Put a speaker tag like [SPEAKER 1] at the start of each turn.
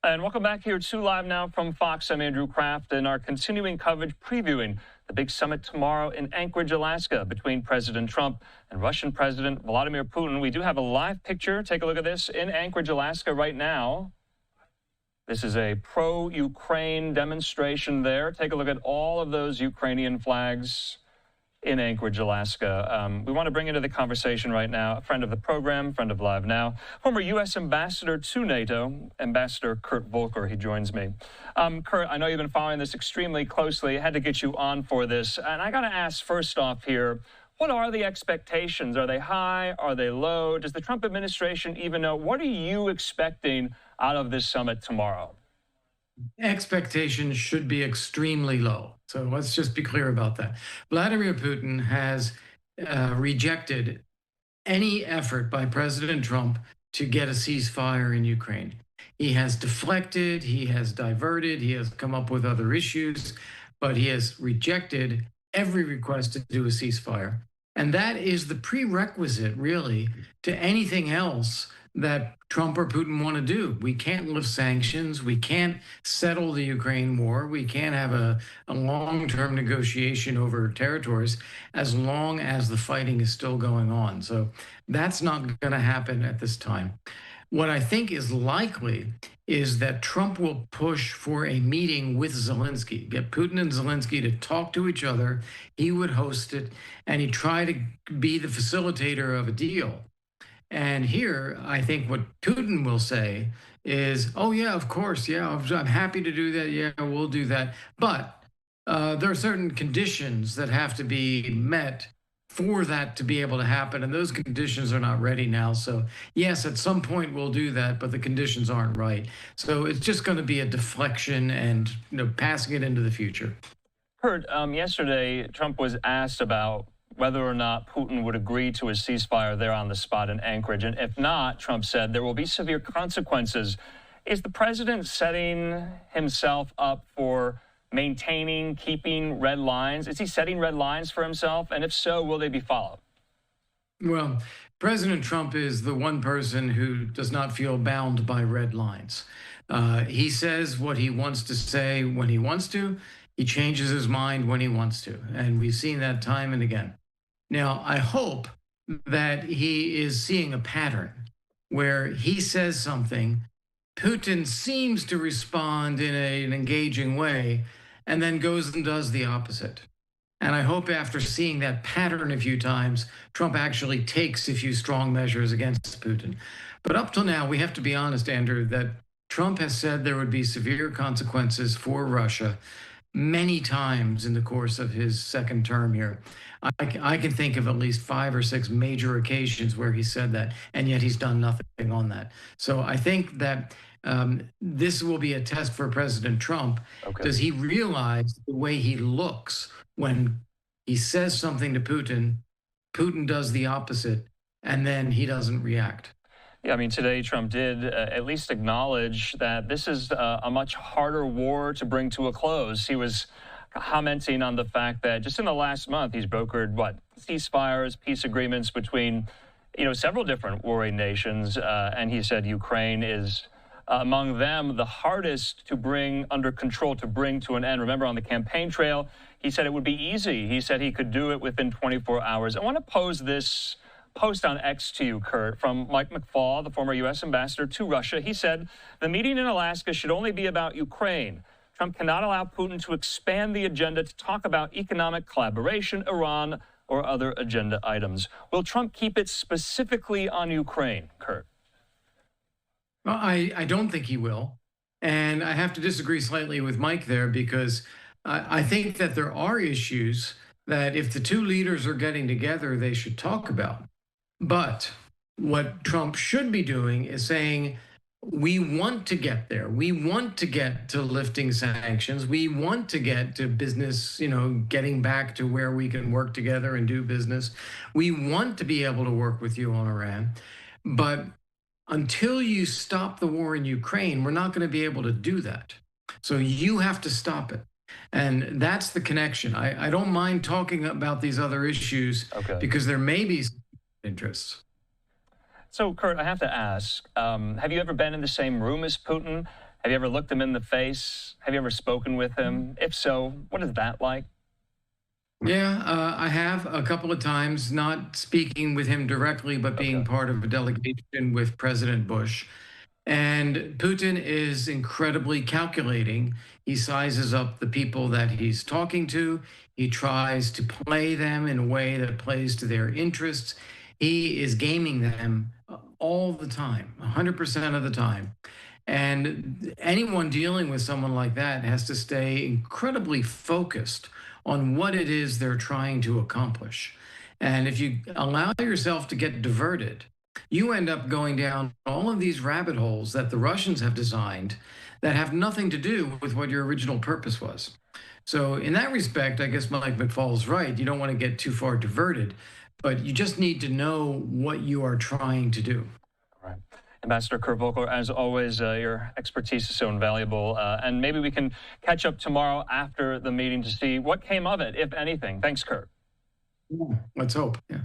[SPEAKER 1] And welcome back here to Live Now from Fox. I'm Andrew Kraft, and our continuing coverage previewing the big summit tomorrow in Anchorage, Alaska, between President Trump and Russian President Vladimir Putin. We do have a live picture. Take a look at this in Anchorage, Alaska right now. This is a pro-Ukraine demonstration there. Take a look at all of those Ukrainian flags in Anchorage, Alaska. We want to bring into the conversation right now a friend of the program, friend of Live Now, former U.S. Ambassador to NATO, Ambassador Kurt Volker. He joins me. Kurt, I know you've been following this extremely closely. I had to get you on for this. And I got to ask first off here, what are the expectations? Are they high? Are they low? Does the Trump administration even know? What are you expecting out of this summit tomorrow?
[SPEAKER 2] Expectations should be extremely low. So let's just be clear about that. Vladimir Putin has rejected any effort by President Trump to get a ceasefire in Ukraine. He has deflected, he has diverted, he has come up with other issues, but he has rejected every request to do a ceasefire. And that is the prerequisite, really, to anything else that Trump or Putin want to do. We can't lift sanctions. We can't settle the Ukraine war. We can't have a long-term negotiation over territories as long as the fighting is still going on. So that's not going to happen at this time. What I think is likely is that Trump will push for a meeting with Zelensky, get Putin and Zelensky to talk to each other. He would host it, and he'd try to be the facilitator of a deal. And here, I think what Putin will say is, oh, yeah, of course, yeah, I'm happy to do that. Yeah, we'll do that. But there are certain conditions that have to be met for that to be able to happen. And those conditions are not ready now. So, yes, at some point we'll do that, but the conditions aren't right. So it's just going to be a deflection and passing it into the future.
[SPEAKER 1] Kurt, yesterday, Trump was asked about whether or not Putin would agree to a ceasefire there on the spot in Anchorage. And if not, Trump said there will be severe consequences. Is the president setting himself up for maintaining, keeping red lines? Is he setting red lines for himself? And if so, will they be followed?
[SPEAKER 2] Well, President Trump is the one person who does not feel bound by red lines. He says what he wants to say when he wants to. He changes his mind when he wants to. And we've seen that time and again. Now, I hope that he is seeing a pattern where he says something, Putin seems to respond in an engaging way, and then goes and does the opposite. And I hope after seeing that pattern a few times, Trump actually takes a few strong measures against Putin. But up till now, we have to be honest, Andrew, that Trump has said there would be severe consequences for Russia many times in the course of his second term here. I can think of at least 5 or 6 major occasions where he said that, and yet he's done nothing on that. So I think that this will be a test for President Trump. Okay. Does he realize the way he looks when he says something to Putin, Putin does the opposite, and then he doesn't react?
[SPEAKER 1] Yeah, I mean, today Trump did at least acknowledge that this is a much harder war to bring to a close. He was commenting on the fact that just in the last month, he's brokered, ceasefires, peace agreements between, several different warring nations. And he said Ukraine is among them the hardest to bring under control, to bring to an end. Remember, on the campaign trail, he said it would be easy. He said he could do it within 24 hours. I want to pose this post on X to you, Kurt, from Mike McFaul, the former U.S. ambassador to Russia. He said, the meeting in Alaska should only be about Ukraine. Trump cannot allow Putin to expand the agenda to talk about economic collaboration, Iran, or other agenda items. Will Trump keep it specifically on Ukraine, Kurt?
[SPEAKER 2] Well, I don't think he will. And I have to disagree slightly with Mike there, because I think that there are issues that if the two leaders are getting together, they should talk about. But what Trump should be doing is saying, we want to get there. We want to get to lifting sanctions. We want to get to business, getting back to where we can work together and do business. We want to be able to work with you on Iran. But until you stop the war in Ukraine, we're not going to be able to do that. So you have to stop it. And that's the connection. I don't mind talking about these other issues, because there may be some interests.
[SPEAKER 1] So, Kurt, I have to ask, have you ever been in the same room as Putin? Have you ever looked him in the face? Have you ever spoken with him? If so, what is that like?
[SPEAKER 2] Yeah, I have a couple of times, not speaking with him directly, but being part of a delegation with President Bush. And Putin is incredibly calculating. He sizes up the people that he's talking to. He tries to play them in a way that plays to their interests. He is gaming them all the time, 100% of the time. And anyone dealing with someone like that has to stay incredibly focused on what it is they're trying to accomplish. And if you allow yourself to get diverted, you end up going down all of these rabbit holes that the Russians have designed that have nothing to do with what your original purpose was. So, in that respect, I guess Mike McFaul's right. You don't want to get too far diverted, but you just need to know what you are trying to do.
[SPEAKER 1] Right. Ambassador Kurt Volker, as always, your expertise is so invaluable. And maybe we can catch up tomorrow after the meeting to see what came of it, if anything. Thanks, Kurt.
[SPEAKER 2] Let's hope. Yeah.